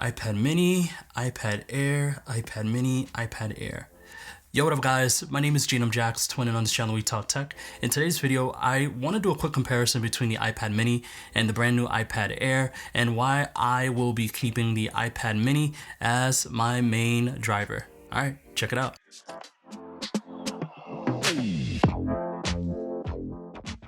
iPad mini, iPad Air, iPad mini, iPad Air. Yo, what up guys? My name is Gene, I'm JAXTWIN, and on this channel we talk tech. In today's video, I want to do a quick comparison between the iPad mini and the brand new iPad Air and why I will be keeping the iPad mini as my main driver. Alright, check it out.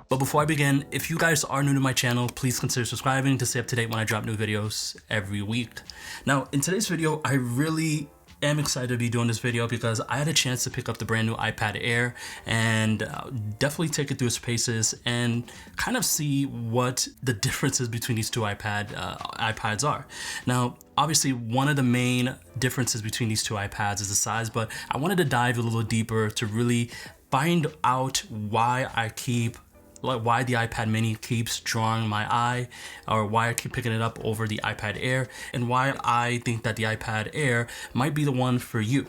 But before I begin, if you guys are new to my channel, please consider subscribing to stay up to date when I drop new videos every week. Now, in today's video, I really am excited to be doing this video because I had a chance to pick up the brand new iPad Air and definitely take it through its paces and kind of see what the differences between these two iPads are. Now, obviously, one of the main differences between these two iPads is the size, but I wanted to dive a little deeper to really find out why the iPad mini keeps drawing my eye, or why I keep picking it up over the iPad Air, and why I think that the iPad Air might be the one for you.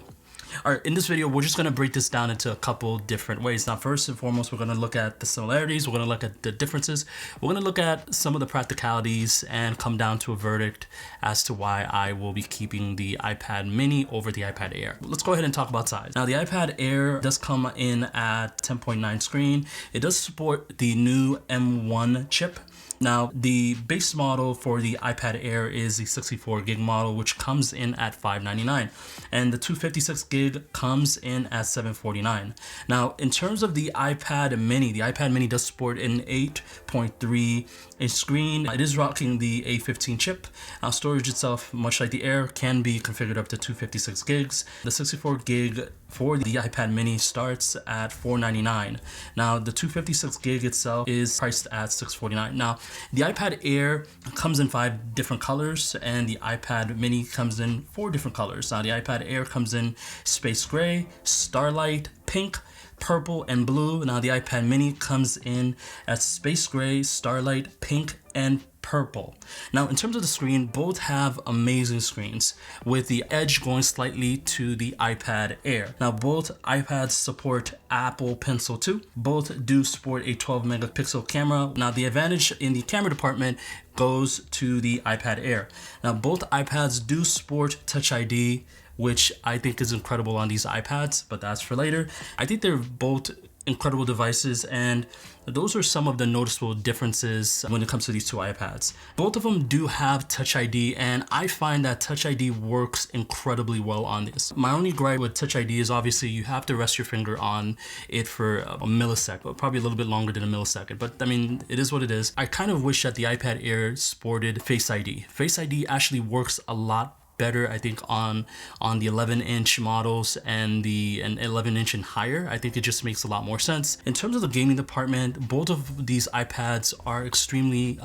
All right, in this video, we're just gonna break this down into a couple different ways. Now, first and foremost, we're gonna look at the similarities, we're gonna look at the differences, we're gonna look at some of the practicalities and come down to a verdict as to why I will be keeping the iPad mini over the iPad Air. Let's go ahead and talk about size. Now, the iPad Air does come in at 10.9 screen. It does support the new M1 chip. Now, the base model for the iPad Air is the 64 gig model, which comes in at $599, and the 256 gig comes in at $749. Now, in terms of the iPad mini does support an 8.3 inch screen. It is rocking the A15 chip. Storage itself, much like the Air, can be configured up to 256 gigs. The 64 gig for the iPad mini starts at $499. Now, the 256 gig itself is priced at $649. Now, the iPad Air comes in 5 different colors, and the iPad mini comes in 4 different colors. Now, the iPad Air comes in space gray, starlight, pink, purple, and blue. Now, the iPad mini comes in as space gray, starlight, pink, and purple. Now, in terms of the screen, both have amazing screens, with the edge going slightly to the iPad Air. Now, both iPads support Apple Pencil 2. Both do support a 12 megapixel camera. Now, the advantage in the camera department goes to the iPad Air. Now, both iPads do support Touch ID, which I think is incredible on these iPads, but that's for later. I think they're both incredible devices, and those are some of the noticeable differences when it comes to these two iPads. Both of them do have Touch ID, and I find that Touch ID works incredibly well on this. My only gripe with Touch ID is obviously you have to rest your finger on it for a millisecond, probably a little bit longer than a millisecond, but I mean, it is what it is. I kind of wish that the iPad Air sported Face ID. Face ID actually works a lot better, I think, on the 11-inch models and the 11-inch and higher. I think it just makes a lot more sense. In terms of the gaming department, both of these iPads are extremely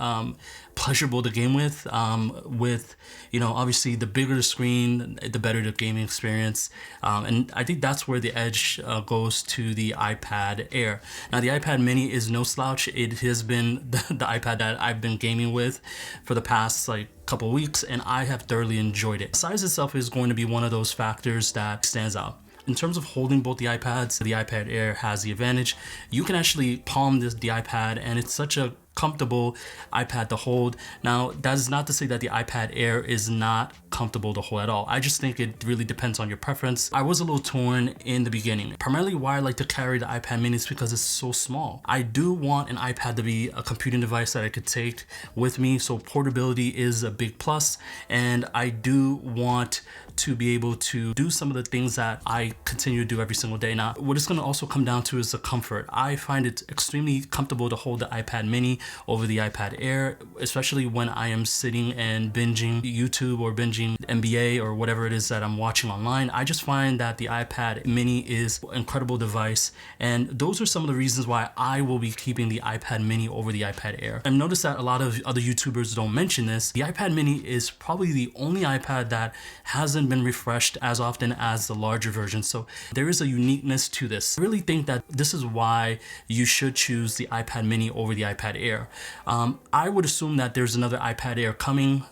pleasurable to game with. You know, obviously the bigger the screen, the better the gaming experience, and I think that's where the edge goes to the iPad Air. Now, the iPad mini is no slouch. It has been the iPad that I've been gaming with for the past couple weeks, and I have thoroughly enjoyed it. Size itself is going to be one of those factors that stands out. In terms of holding both the iPads, the iPad Air has the advantage. You can actually palm the iPad, and it's such a comfortable iPad to hold. Now, that is not to say that the iPad Air is not comfortable to hold at all. I just think it really depends on your preference. I was a little torn in the beginning. Primarily why I like to carry the iPad mini is because it's so small. I do want an iPad to be a computing device that I could take with me, so portability is a big plus, and I do want to be able to do some of the things that I continue to do every single day. Now, what it's going to also come down to is the comfort. I find it extremely comfortable to hold the iPad mini over the iPad Air, especially when I am sitting and binging YouTube or binging NBA or whatever it is that I'm watching online. I just find that the iPad mini is an incredible device, and those are some of the reasons why I will be keeping the iPad mini over the iPad Air. I've noticed that a lot of other YouTubers don't mention this. The iPad mini is probably the only iPad that hasn't been refreshed as often as the larger version, so there is a uniqueness to this. I really think that this is why you should choose the iPad mini over the iPad Air. I would assume that there's another iPad Air coming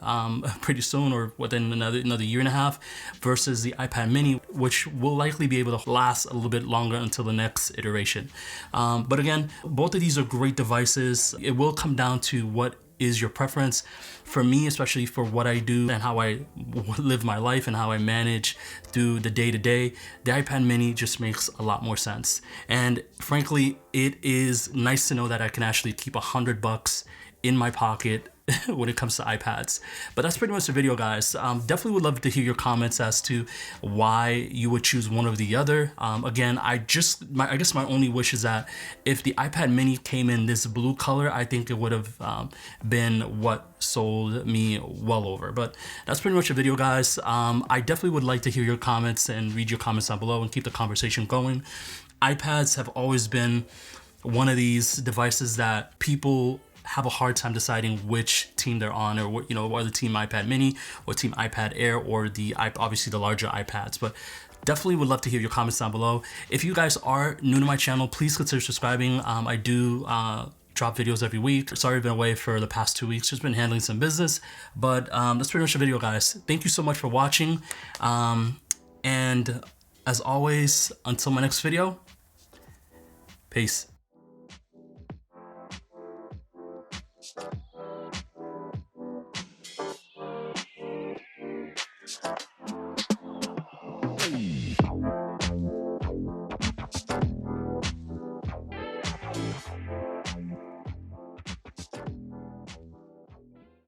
pretty soon, or within another year and a half, versus the iPad mini, which will likely be able to last a little bit longer until the next iteration. But again, both of these are great devices. It will come down to what is your preference. For me, especially for what I do and how I live my life and how I manage through the day-to-day, the iPad mini just makes a lot more sense. And frankly, it is nice to know that I can actually keep $100 in my pocket when it comes to iPads. But that's pretty much the video, guys. Definitely would love to hear your comments as to why you would choose one or the other. Again, I guess my only wish is that if the iPad mini came in this blue color, I think it would have been what sold me well over. But that's pretty much the video, guys. I definitely would like to hear your comments and read your comments down below and keep the conversation going. iPads have always been one of these devices that people have a hard time deciding which team they're on, or what, or the team iPad mini or team iPad Air, or obviously the larger iPads. But definitely would love to hear your comments down below. If you guys are new to my channel, please consider subscribing. I do drop videos every week. Sorry I've been away for the past 2 weeks, just been handling some business, but that's pretty much the video, guys. Thank you so much for watching, and as always, until my next video, peace.